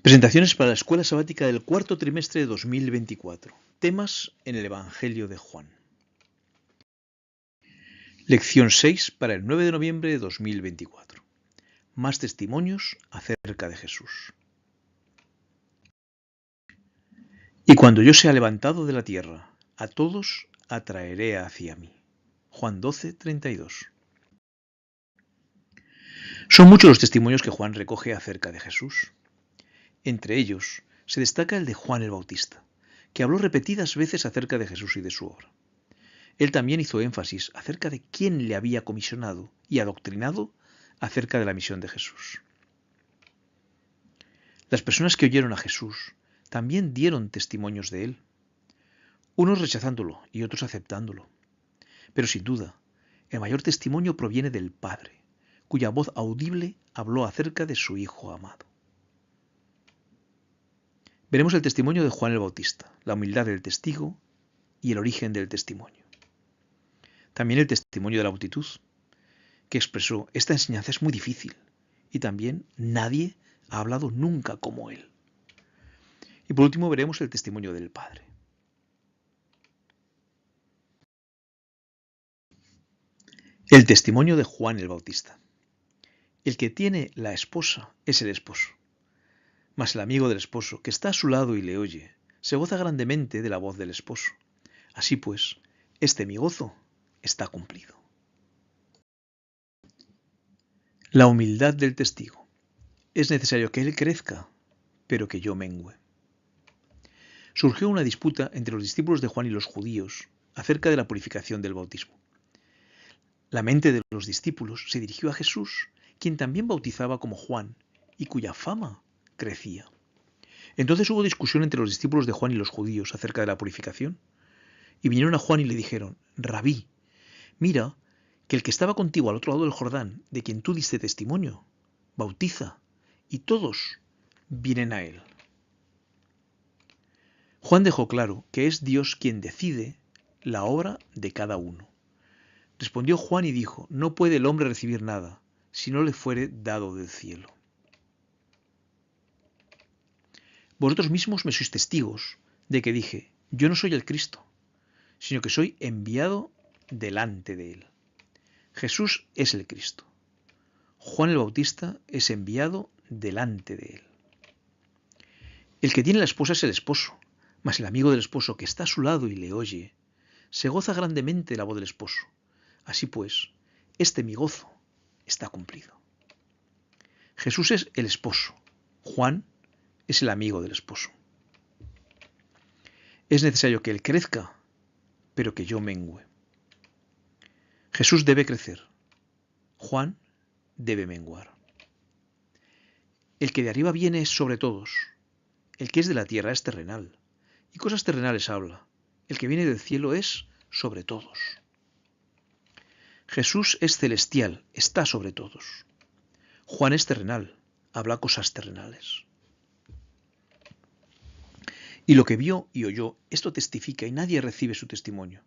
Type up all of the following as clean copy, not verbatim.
Presentaciones para la Escuela Sabática del cuarto trimestre de 2024. Temas en el Evangelio de Juan. Lección 6 para el 9 de noviembre de 2024. Más testimonios acerca de Jesús. Y cuando yo sea levantado de la tierra, a todos atraeré hacia mí. Juan 12, 32. Son muchos los testimonios que Juan recoge acerca de Jesús. Entre ellos se destaca el de Juan el Bautista, que habló repetidas veces acerca de Jesús y de su obra. Él también hizo énfasis acerca de quién le había comisionado y adoctrinado acerca de la misión de Jesús. Las personas que oyeron a Jesús también dieron testimonios de él, unos rechazándolo y otros aceptándolo. Pero sin duda, el mayor testimonio proviene del Padre, cuya voz audible habló acerca de su Hijo amado. Veremos el testimonio de Juan el Bautista, la humildad del testigo y el origen del testimonio. También el testimonio de la multitud, que expresó: esta enseñanza es muy difícil y también nadie ha hablado nunca como él. Y por último veremos el testimonio del Padre. El testimonio de Juan el Bautista. El que tiene la esposa es el esposo, mas el amigo del esposo, que está a su lado y le oye, se goza grandemente de la voz del esposo. Así pues, mi gozo está cumplido. La humildad del testigo. Es necesario que él crezca, pero que yo mengüe. Surgió una disputa entre los discípulos de Juan y los judíos acerca de la purificación del bautismo. La mente de los discípulos se dirigió a Jesús, quien también bautizaba como Juan y cuya fama crecía. Entonces hubo discusión entre los discípulos de Juan y los judíos acerca de la purificación. Y vinieron a Juan y le dijeron: Rabí, mira que el que estaba contigo al otro lado del Jordán, de quien tú diste testimonio, bautiza, y todos vienen a él. Juan dejó claro que es Dios quien decide la obra de cada uno. Respondió Juan y dijo: no puede el hombre recibir nada si no le fuere dado del cielo. Vosotros mismos me sois testigos de que dije: yo no soy el Cristo, sino que soy enviado delante de él. Jesús es el Cristo. Juan el Bautista es enviado delante de él. El que tiene la esposa es el esposo, mas el amigo del esposo, que está a su lado y le oye, se goza grandemente de la voz del esposo. Así pues, mi gozo está cumplido. Jesús es el esposo. Juan es el amigo del esposo. Es necesario que él crezca, pero que yo mengüe. Jesús debe crecer. Juan debe menguar. El que de arriba viene es sobre todos. El que es de la tierra es terrenal, y cosas terrenales habla. El que viene del cielo es sobre todos. Jesús es celestial, está sobre todos. Juan es terrenal, habla cosas terrenales. Y lo que vio y oyó, esto testifica, y nadie recibe su testimonio.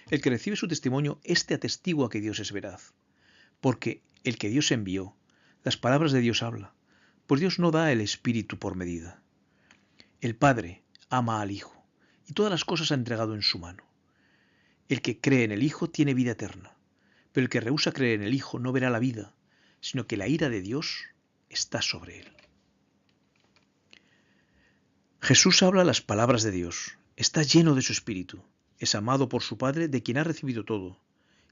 El que recibe su testimonio, atestigua que Dios es veraz. Porque el que Dios envió, las palabras de Dios habla, pues Dios no da el Espíritu por medida. El Padre ama al Hijo, y todas las cosas ha entregado en su mano. El que cree en el Hijo tiene vida eterna, pero el que rehúsa creer en el Hijo no verá la vida, sino que la ira de Dios está sobre él. Jesús habla las palabras de Dios, está lleno de su Espíritu, es amado por su Padre, de quien ha recibido todo.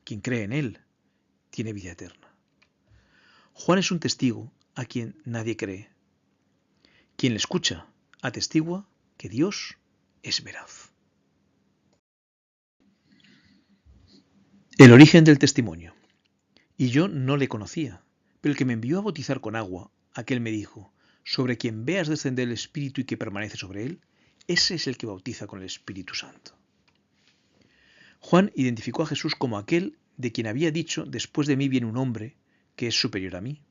Quien cree en él tiene vida eterna. Juan es un testigo a quien nadie cree. Quien le escucha atestigua que Dios es veraz. El origen del testimonio. Y yo no le conocía, pero el que me envió a bautizar con agua, aquel me dijo: sobre quien veas descender el Espíritu y que permanece sobre él, ese es el que bautiza con el Espíritu Santo. Juan identificó a Jesús como aquel de quien había dicho: después de mí viene un hombre que es superior a mí.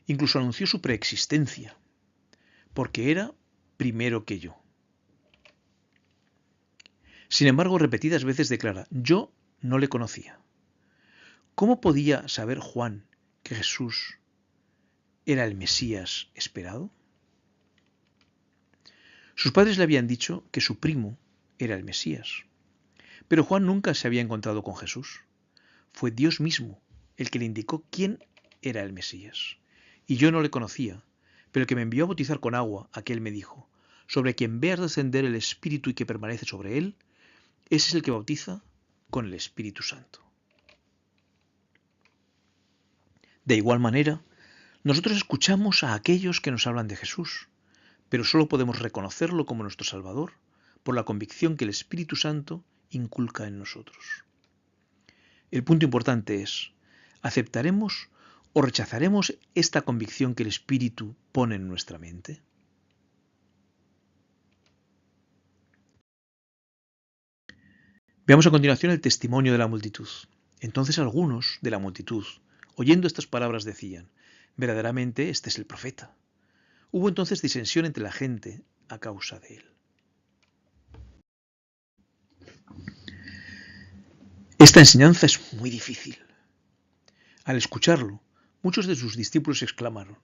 Incluso anunció su preexistencia, porque era primero que yo. Sin embargo, repetidas veces declara: yo no le conocía. ¿Cómo podía saber Juan que Jesús era el Mesías esperado? Sus padres le habían dicho que su primo era el Mesías. Pero Juan nunca se había encontrado con Jesús. Fue Dios mismo el que le indicó quién era el Mesías. Y yo no le conocía, pero el que me envió a bautizar con agua, aquel me dijo: sobre quien veas descender el Espíritu y que permanece sobre él, ese es el que bautiza con el Espíritu Santo. De igual manera, nosotros escuchamos a aquellos que nos hablan de Jesús, pero solo podemos reconocerlo como nuestro Salvador por la convicción que el Espíritu Santo inculca en nosotros. El punto importante es: ¿aceptaremos o rechazaremos esta convicción que el Espíritu pone en nuestra mente? Veamos a continuación el testimonio de la multitud. Entonces algunos de la multitud, oyendo estas palabras, decían: verdaderamente este es el profeta. Hubo entonces disensión entre la gente a causa de él. Esta enseñanza es muy difícil. Al escucharlo, muchos de sus discípulos exclamaron: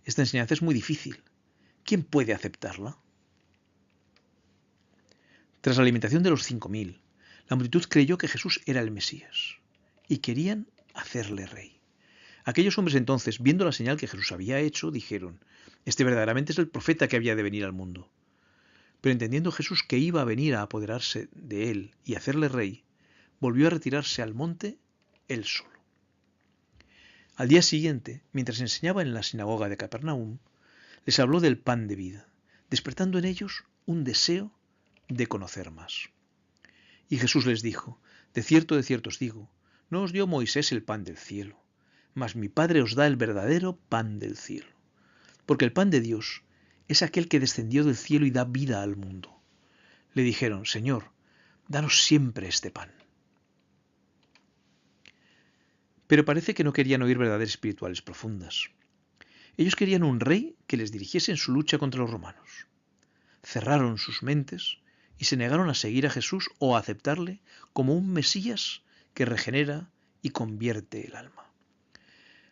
esta enseñanza es muy difícil. ¿Quién puede aceptarla? Tras la alimentación de los 5000, la multitud creyó que Jesús era el Mesías y querían hacerle rey. Aquellos hombres entonces, viendo la señal que Jesús había hecho, dijeron: este verdaderamente es el profeta que había de venir al mundo. Pero entendiendo Jesús que iba a venir a apoderarse de él y hacerle rey, volvió a retirarse al monte él solo. Al día siguiente, mientras enseñaba en la sinagoga de Capernaum, les habló del pan de vida, despertando en ellos un deseo de conocer más. Y Jesús les dijo: de cierto os digo, no os dio Moisés el pan del cielo, mas mi Padre os da el verdadero pan del cielo. Porque el pan de Dios es aquel que descendió del cielo y da vida al mundo. Le dijeron: Señor, danos siempre este pan. Pero parece que no querían oír verdades espirituales profundas. Ellos querían un rey que les dirigiese en su lucha contra los romanos. Cerraron sus mentes y se negaron a seguir a Jesús o a aceptarle como un Mesías que regenera y convierte el alma.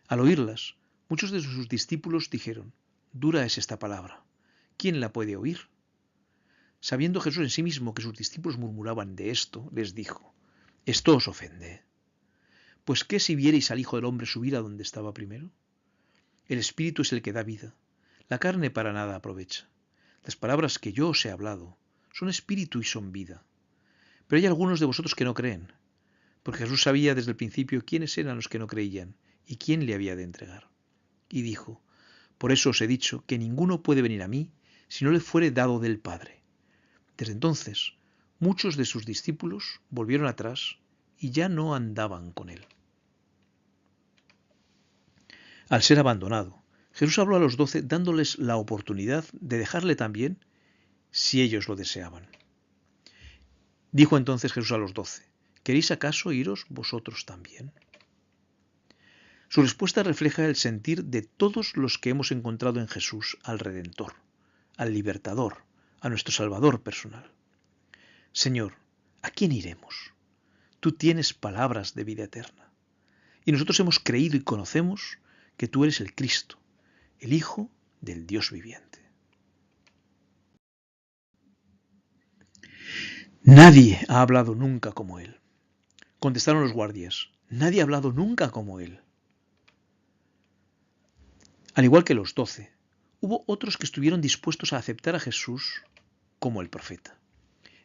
Al oírlas, muchos de sus discípulos dijeron: dura es esta palabra, ¿quién la puede oír? Sabiendo Jesús en sí mismo que sus discípulos murmuraban de esto, les dijo: esto os ofende. Pues ¿qué si vierais al Hijo del Hombre subir a donde estaba primero? El Espíritu es el que da vida, la carne para nada aprovecha. Las palabras que yo os he hablado son espíritu y son vida. Pero hay algunos de vosotros que no creen, porque Jesús sabía desde el principio quiénes eran los que no creían y quién le había de entregar. Y dijo: por eso os he dicho que ninguno puede venir a mí si no le fuere dado del Padre. Desde entonces, muchos de sus discípulos volvieron atrás y ya no andaban con él. Al ser abandonado, Jesús habló a los 12 dándoles la oportunidad de dejarle también si ellos lo deseaban. Dijo entonces Jesús a los 12: ¿queréis acaso iros vosotros también? Su respuesta refleja el sentir de todos los que hemos encontrado en Jesús al Redentor, al Libertador, a nuestro Salvador personal. Señor, ¿a quién iremos? Tú tienes palabras de vida eterna. Y nosotros hemos creído y conocemos que tú eres el Cristo, el Hijo del Dios viviente. Nadie ha hablado nunca como él. Contestaron los guardias: nadie ha hablado nunca como él. Al igual que los 12, hubo otros que estuvieron dispuestos a aceptar a Jesús como el profeta.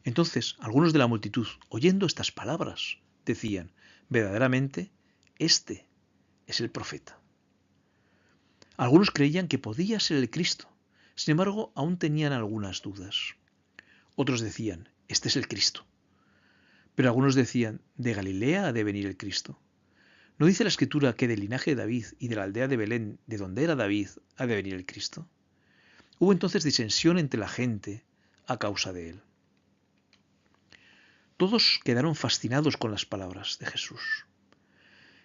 Entonces, algunos de la multitud, oyendo estas palabras, decían: verdaderamente, este es el profeta. Algunos creían que podía ser el Cristo, sin embargo, aún tenían algunas dudas. Otros decían: este es el Cristo. Pero algunos decían: ¿de Galilea ha de venir el Cristo? ¿No dice la Escritura que del linaje de David y de la aldea de Belén, de donde era David, ha de venir el Cristo? Hubo entonces disensión entre la gente a causa de él. Todos quedaron fascinados con las palabras de Jesús.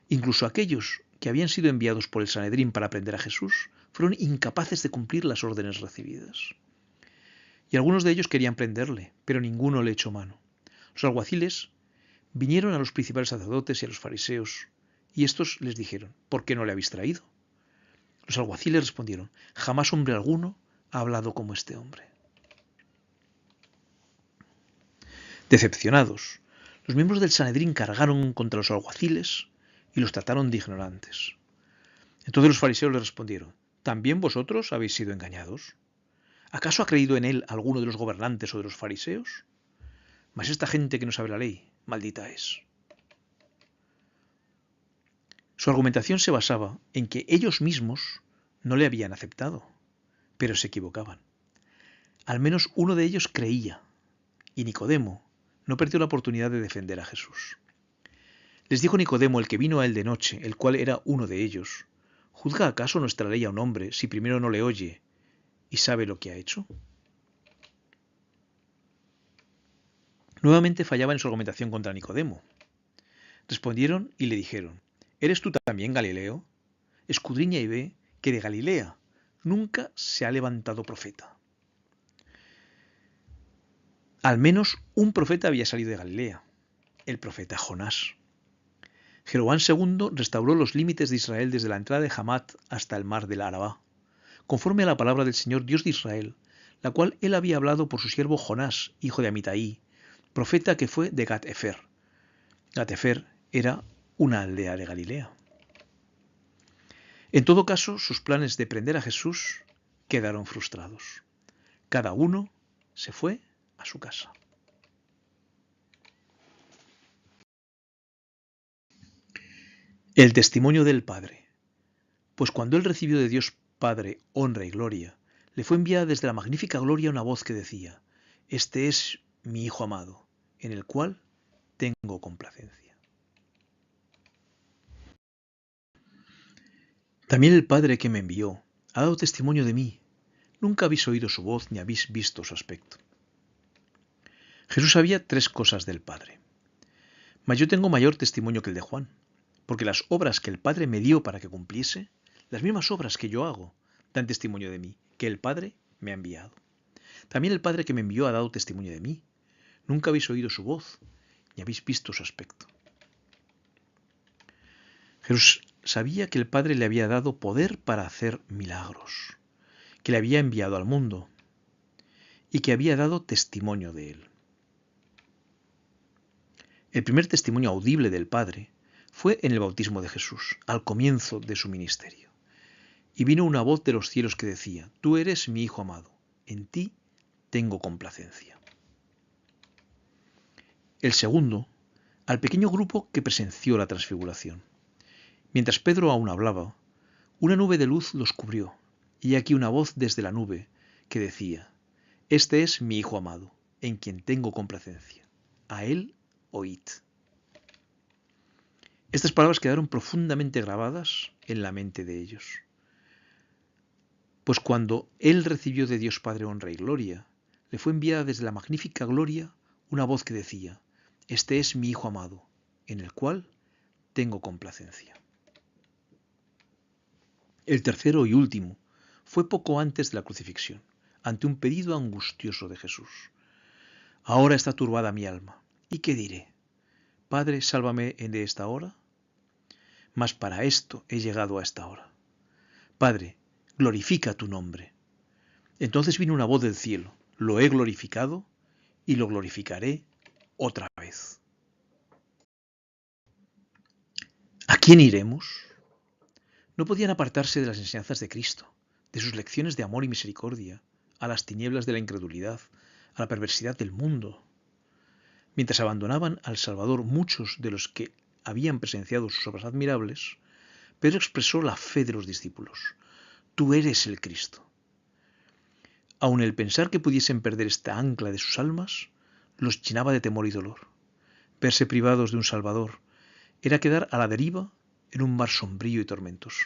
Incluso aquellos que habían sido enviados por el Sanedrín para aprender a Jesús fueron incapaces de cumplir las órdenes recibidas. Y algunos de ellos querían prenderle, pero ninguno le echó mano. Los alguaciles vinieron a los principales sacerdotes y a los fariseos, y estos les dijeron: ¿por qué no le habéis traído? Los alguaciles respondieron: jamás hombre alguno ha hablado como este hombre. Decepcionados, los miembros del Sanedrín cargaron contra los alguaciles y los trataron de ignorantes. Entonces los fariseos les respondieron: ¿también vosotros habéis sido engañados? ¿Acaso ha creído en él alguno de los gobernantes o de los fariseos? Mas esta gente que no sabe la ley, maldita es. Su argumentación se basaba en que ellos mismos no le habían aceptado, pero se equivocaban. Al menos uno de ellos creía, y Nicodemo no perdió la oportunidad de defender a Jesús. Les dijo Nicodemo, el que vino a él de noche, el cual era uno de ellos: ¿juzga acaso nuestra ley a un hombre si primero no le oye y sabe lo que ha hecho? Nuevamente fallaba en su argumentación contra Nicodemo. Respondieron y le dijeron: ¿eres tú también Galileo? Escudriña y ve que de Galilea nunca se ha levantado profeta. Al menos un profeta había salido de Galilea, el profeta Jonás. Jeroboam II restauró los límites de Israel desde la entrada de Hamat hasta el mar del Arabá, conforme a la palabra del Señor Dios de Israel, la cual él había hablado por su siervo Jonás, hijo de Amitai, profeta que fue de Gat-Efer. Gat-Efer era una aldea de Galilea. En todo caso, sus planes de prender a Jesús quedaron frustrados. Cada uno se fue a su casa. El testimonio del Padre. Pues cuando él recibió de Dios Padre honra y gloria, le fue enviada desde la magnífica gloria una voz que decía: este es mi Hijo amado, en el cual tengo complacencia. También el Padre que me envió ha dado testimonio de mí. Nunca habéis oído su voz ni habéis visto su aspecto. Jesús sabía 3 cosas del Padre. Mas yo tengo mayor testimonio que el de Juan, porque las obras que el Padre me dio para que cumpliese, las mismas obras que yo hago, dan testimonio de mí, que el Padre me ha enviado. También el Padre que me envió ha dado testimonio de mí. Nunca habéis oído su voz, ni habéis visto su aspecto. Jesús sabía que el Padre le había dado poder para hacer milagros, que le había enviado al mundo y que había dado testimonio de él. El primer testimonio audible del Padre fue en el bautismo de Jesús, al comienzo de su ministerio. Y vino una voz de los cielos que decía: tú eres mi Hijo amado, en ti tengo complacencia. El segundo, al pequeño grupo que presenció la transfiguración. Mientras Pedro aún hablaba, una nube de luz los cubrió, y aquí una voz desde la nube que decía: este es mi Hijo amado, en quien tengo complacencia. A él oíd. Estas palabras quedaron profundamente grabadas en la mente de ellos. Pues cuando él recibió de Dios Padre honra y gloria, le fue enviada desde la magnífica gloria una voz que decía: este es mi Hijo amado, en el cual tengo complacencia. El tercero y último fue poco antes de la crucifixión, ante un pedido angustioso de Jesús: ahora está turbada mi alma, ¿y qué diré? Padre, sálvame de esta hora. Mas para esto he llegado a esta hora. Padre, glorifica tu nombre. Entonces vino una voz del cielo: lo he glorificado y lo glorificaré otra vez. ¿A quién iremos? No podían apartarse de las enseñanzas de Cristo, de sus lecciones de amor y misericordia, a las tinieblas de la incredulidad, a la perversidad del mundo. Mientras abandonaban al Salvador muchos de los que habían presenciado sus obras admirables, Pedro expresó la fe de los discípulos: tú eres el Cristo. Aun el pensar que pudiesen perder esta ancla de sus almas los llenaba de temor y dolor. Verse privados de un Salvador era quedar a la deriva en un mar sombrío y tormentoso.